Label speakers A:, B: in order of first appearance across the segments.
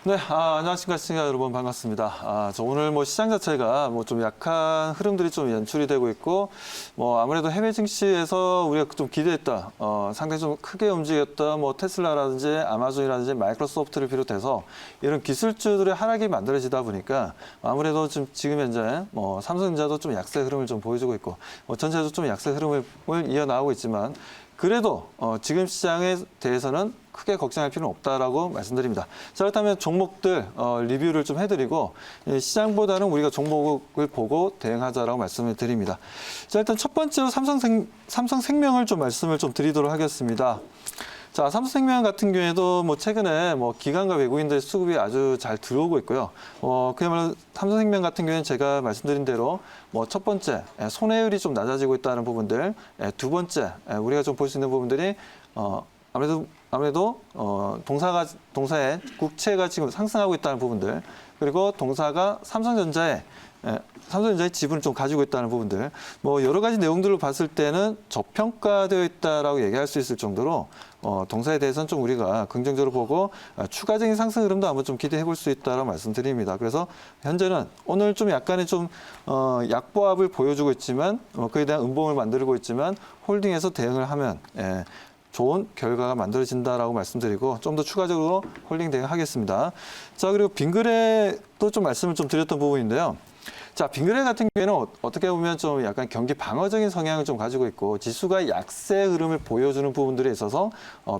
A: 네, 안녕하십니까 시청자 여러분 반갑습니다. 저 오늘 시장 자체가 좀 약한 흐름들이 좀 연출이 되고 있고, 아무래도 해외 증시에서 우리가 좀 기대했다, 상당히 좀 크게 움직였다, 테슬라라든지 아마존이라든지 마이크로소프트를 비롯해서 이런 기술주들의 하락이 만들어지다 보니까 아무래도 지금 현재 삼성전자도 좀 약세 흐름을 좀 보여주고 있고, 전체도 좀 약세 흐름을 이어나가고 있지만. 그래도 지금 시장에 대해서는 크게 걱정할 필요는 없다라고 말씀드립니다. 자, 그렇다면 종목들 리뷰를 좀 해드리고 시장보다는 우리가 종목을 보고 대응하자라고 말씀을 드립니다. 자, 일단 첫 번째로 삼성생명을 좀 말씀을 좀 드리도록 하겠습니다. 자, 삼성생명 같은 경우에도 최근에 기관과 외국인들의 수급이 아주 잘 들어오고 있고요. 그야말로 삼성생명 같은 경우에는 제가 말씀드린 대로 첫 번째 손해율이 좀 낮아지고 있다는 부분들, 두 번째 우리가 좀 볼 수 있는 부분들이 아무래도 동사의 국채가 지금 상승하고 있다는 부분들, 그리고 동사가 삼성전자의 지분을 좀 가지고 있다는 부분들, 여러 가지 내용들로 봤을 때는 저평가되어 있다라고 얘기할 수 있을 정도로 동사에 대해서는 좀 우리가 긍정적으로 보고 추가적인 상승 흐름도 한번 좀 기대해 볼 수 있다라고 말씀드립니다. 그래서 현재는 오늘 좀 약간의 약보합을 보여주고 있지만 그에 대한 음봉을 만들고 있지만 홀딩해서 대응을 하면 좋은 결과가 만들어진다라고 말씀드리고 좀 더 추가적으로 홀딩 대응하겠습니다. 자, 그리고 빙그레도 좀 말씀을 좀 드렸던 부분인데요. 자, 빙그레 같은 경우에는 어떻게 보면 좀 약간 경기 방어적인 성향을 좀 가지고 있고 지수가 약세 흐름을 보여주는 부분들에 있어서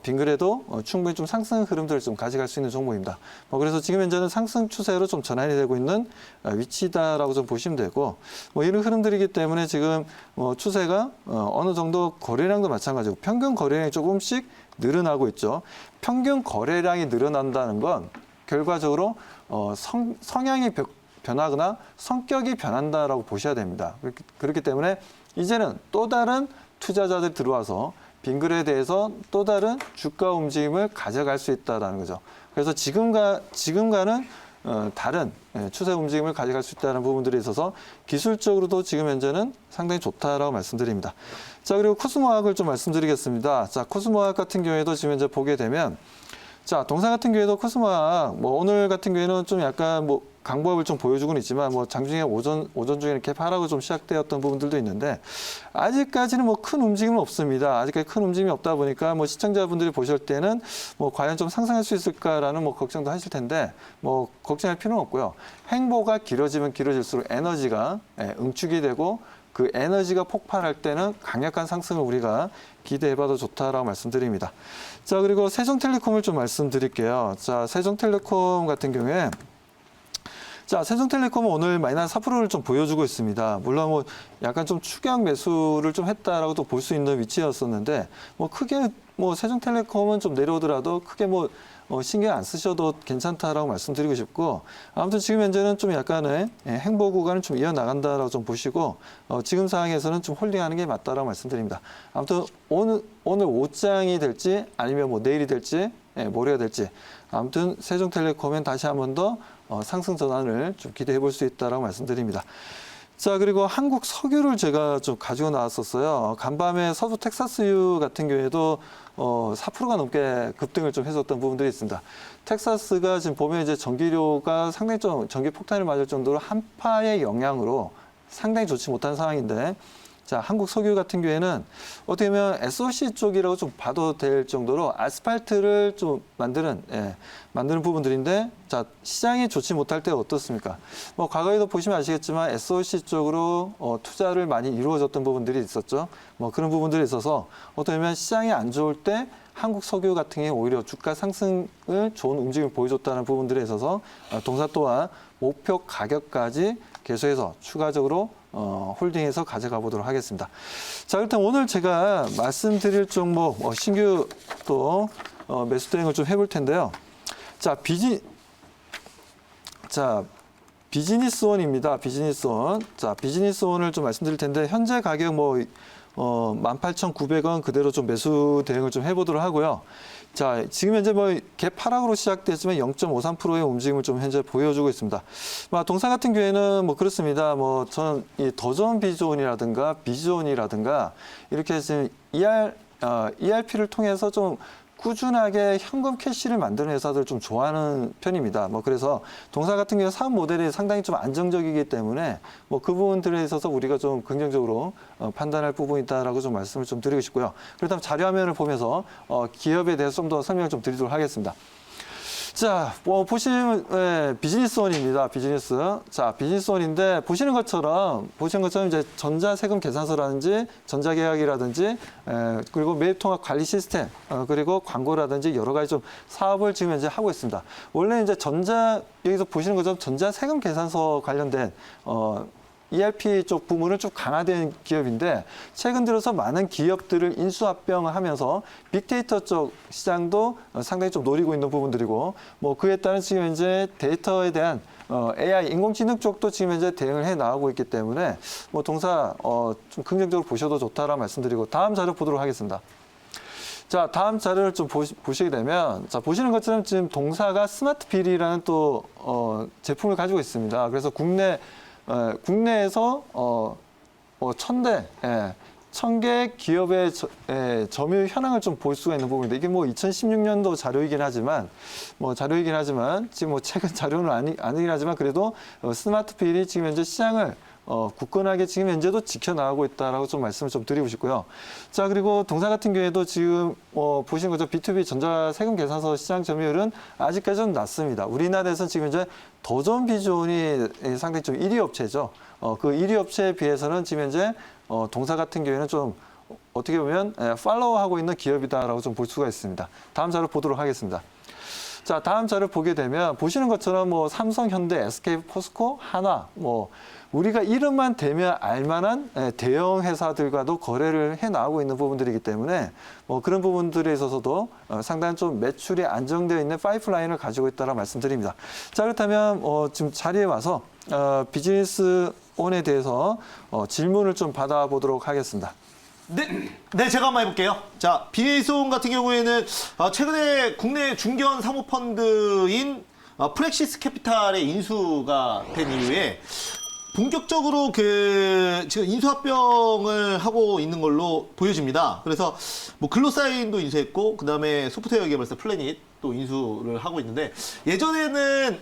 A: 빙그레도 충분히 좀 상승 흐름들을 좀 가져갈 수 있는 종목입니다. 그래서 지금 현재는 상승 추세로 좀 전환이 되고 있는 위치다라고 좀 보시면 되고 이런 흐름들이기 때문에 지금 추세가 어느 정도 거래량도 마찬가지고 평균 거래량이 조금씩 늘어나고 있죠. 평균 거래량이 늘어난다는 건 결과적으로 성향이 변하거나 성격이 변한다라고 보셔야 됩니다. 그렇기 때문에 이제는 또 다른 투자자들이 들어와서 빙그레에 대해서 또 다른 주가 움직임을 가져갈 수 있다는 거죠. 그래서 지금과는 다른 추세 움직임을 가져갈 수 있다는 부분들이 있어서 기술적으로도 지금 현재는 상당히 좋다라고 말씀드립니다. 자, 그리고 코스모학을 좀 말씀드리겠습니다. 자, 코스모학 같은 경우에도 지금 현재 보게 되면 자, 동사 같은 경우에도 코스모학 오늘 같은 경우에는 좀 약간 강보합을 좀 보여주고는 있지만 장중에 오전 중에 이렇게 하락으로 좀 시작되었던 부분들도 있는데 아직까지는 큰 움직임은 없습니다. 아직까지 큰 움직임이 없다 보니까 시청자분들이 보실 때는 과연 좀 상승할 수 있을까라는 걱정도 하실 텐데 걱정할 필요는 없고요. 행보가 길어지면 길어질수록 에너지가 응축이 되고 그 에너지가 폭발할 때는 강력한 상승을 우리가 기대해봐도 좋다라고 말씀드립니다. 자, 그리고 세종텔레콤을 좀 말씀드릴게요. 자, 세종텔레콤 같은 경우에 자, 세종텔레콤은 오늘 마이너스 4%를 좀 보여주고 있습니다. 물론 약간 좀 추격 매수를 좀 했다라고도 볼 수 있는 위치였었는데 크게 세종텔레콤은 좀 내려오더라도 크게 신경 안 쓰셔도 괜찮다라고 말씀드리고 싶고 아무튼 지금 현재는 좀 약간의 행보 구간을 좀 이어나간다라고 좀 보시고 지금 상황에서는 좀 홀딩하는 게 맞다라고 말씀드립니다. 아무튼 오늘 오장이 될지 아니면 내일이 될지 모레가 될지 아무튼 세종텔레콤은 다시 한 번 더 상승 전환을 좀 기대해 볼 수 있다라고 말씀드립니다. 자, 그리고 한국 석유를 제가 좀 가지고 나왔었어요. 간밤에 서부 텍사스유 같은 경우에도 4%가 넘게 급등을 좀 해줬던 부분들이 있습니다. 텍사스가 지금 보면 이제 전기료가 상당히 좀 전기 폭탄을 맞을 정도로 한파의 영향으로 상당히 좋지 못한 상황인데 자, 한국 석유 같은 경우에는 어떻게 보면 SOC 쪽이라고 좀 봐도 될 정도로 아스팔트를 좀 만드는 부분들인데 자, 시장이 좋지 못할 때 어떻습니까? 과거에도 보시면 아시겠지만 SOC 쪽으로 투자를 많이 이루어졌던 부분들이 있었죠. 그런 부분들이 있어서 어떻게 보면 시장이 안 좋을 때 한국 석유 같은 경우에 오히려 주가 상승을 좋은 움직임을 보여줬다는 부분들에 있어서 동사 또한 목표 가격까지 계속해서 추가적으로 홀딩해서 가져가 보도록 하겠습니다. 자, 일단 오늘 제가 말씀드릴 종목 신규 또 매수 대응을 좀 해볼 텐데요. 자, 비즈니스원입니다. 비즈니스원. 자, 비즈니스원을 좀 말씀드릴 텐데 현재 가격 18,900원 그대로 좀 매수 대응을 좀 해보도록 하고요. 자, 지금 현재 갭 하락으로 시작됐지만 0.53%의 움직임을 좀 현재 보여주고 있습니다. 동사 같은 경우에는 그렇습니다. 저는 이 더존 비존이라든가 비존이라든가 이렇게 지금 ERP를 통해서 좀 꾸준하게 현금 캐시를 만드는 회사들을 좀 좋아하는 편입니다. 뭐 그래서 동사 같은 경우 사업 모델이 상당히 좀 안정적이기 때문에 뭐 그 부분들에 있어서 우리가 좀 긍정적으로 판단할 부분이다라고 좀 말씀을 좀 드리고 싶고요. 그렇다면 자료 화면을 보면서 기업에 대해서 좀 더 설명을 좀 드리도록 하겠습니다. 자, 보시면 비즈니스원입니다. 비즈니스. 자, 비즈니스원인데 보시는 것처럼 이제 전자세금 계산서라든지 전자계약이라든지 그리고 매입통합 관리 시스템 그리고 광고라든지 여러 가지 좀 사업을 지금 현재 하고 있습니다. 원래 이제 여기서 보시는 것처럼 전자세금 계산서 관련된 ERP 쪽 부문을 좀 강화된 기업인데 최근 들어서 많은 기업들을 인수합병을 하면서 빅데이터 쪽 시장도 상당히 좀 노리고 있는 부분들이고 뭐 그에 따른 지금 현재 데이터에 대한 AI 인공지능 쪽도 지금 현재 대응을 해 나가고 있기 때문에 뭐 동사 좀 긍정적으로 보셔도 좋다라는 말씀드리고 다음 자료 보도록 하겠습니다. 자, 다음 자료를 좀 보시게 되면, 자, 보시는 것처럼 지금 동사가 스마트 빌이라는 또, 제품을 가지고 있습니다. 그래서 국내에서 1,000개 기업의 점유율 현황을 좀 볼 수가 있는 부분인데 이게 뭐 2016년도 자료이긴 하지만 지금 뭐 최근 자료는 아니긴 하지만 그래도 스마트 빌이 지금 현재 시장을 굳건하게 지금 현재도 지켜나가고 있다라고 좀 말씀을 좀 드리고 싶고요. 자, 그리고 동사 같은 경우에도 지금 보시는 것처럼 B2B 전자세금 계산서 시장 점유율은 아직까지 좀 낮습니다. 우리나라에서는 지금 현재 더존 비존이 상당히 좀 1위 업체죠. 그 1위 업체에 비해서는 지금 현재 동사 같은 경우에는 좀 어떻게 보면 팔로우하고 있는 기업이다라고 좀 볼 수가 있습니다. 다음 자료 보도록 하겠습니다. 자, 다음 자료 보게 되면 보시는 것처럼 뭐 삼성, 현대, SK, 포스코, 한화 뭐 우리가 이름만 대면 알만한 대형 회사들과도 거래를 해 나가고 있는 부분들이기 때문에 뭐 그런 부분들에 있어서도 상당히 좀 매출이 안정되어 있는 파이프라인을 가지고 있다라 말씀드립니다. 자, 그렇다면 지금 자리에 와서 비즈니스 온에 대해서 질문을 좀 받아보도록 하겠습니다.
B: 네, 제가 한번 해볼게요. 자, 비즈니스온 같은 경우에는 최근에 국내 중견 사모펀드인 프렉시스 캐피탈의 인수가 된 이후에 본격적으로 지금 인수합병을 하고 있는 걸로 보여집니다. 그래서 뭐 글로사인도 인수했고, 그 다음에 소프트웨어 개발사 플래닛 또 인수를 하고 있는데 예전에는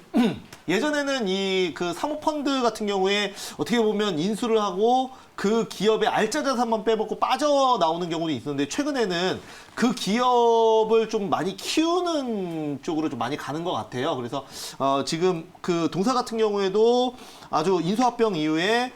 B: 이 그 사모펀드 같은 경우에 어떻게 보면 인수를 하고 그 기업의 알짜 자산만 빼먹고 빠져나오는 경우도 있었는데 최근에는 그 기업을 좀 많이 키우는 쪽으로 좀 많이 가는 것 같아요. 그래서 지금 그 동사 같은 경우에도 아주 인수합병 이후에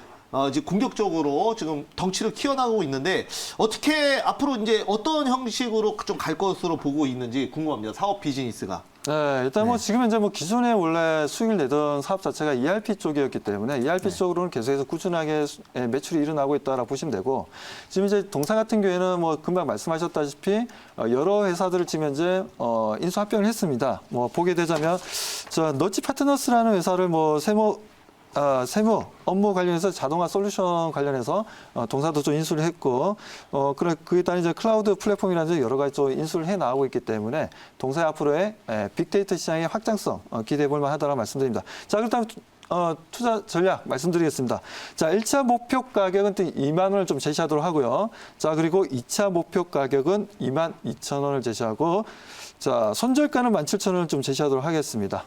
B: 이제 공격적으로 지금 덩치를 키워나가고 있는데 어떻게 앞으로 이제 어떤 형식으로 좀 갈 것으로 보고 있는지 궁금합니다. 사업 비즈니스가.
A: 네, 일단 뭐 지금 현재 뭐 기존에 원래 수익을 내던 사업 자체가 ERP 쪽이었기 때문에 ERP 쪽으로는 계속해서 꾸준하게 매출이 일어나고 있다라고 보시면 되고 지금 이제 동사 같은 경우에는 뭐 금방 말씀하셨다시피 여러 회사들을 지금 현재 인수 합병을 했습니다. 뭐 보게 되자면 저 너치 파트너스라는 회사를 뭐 세무 업무 관련해서 자동화 솔루션 관련해서 동사도 좀 인수를 했고 그에 따른 이제 클라우드 플랫폼이라든지 여러 가지 좀 인수를 해 나가고 있기 때문에 동사의 앞으로의 빅데이터 시장의 확장성 기대해 볼 만하다고 말씀드립니다. 자, 그렇다면 투자 전략 말씀드리겠습니다. 자, 1차 목표 가격은 2만 원을 좀 제시하도록 하고요. 자, 그리고 2차 목표 가격은 2만 2천 원을 제시하고 자, 손절가는 17,000원을 좀 제시하도록 하겠습니다.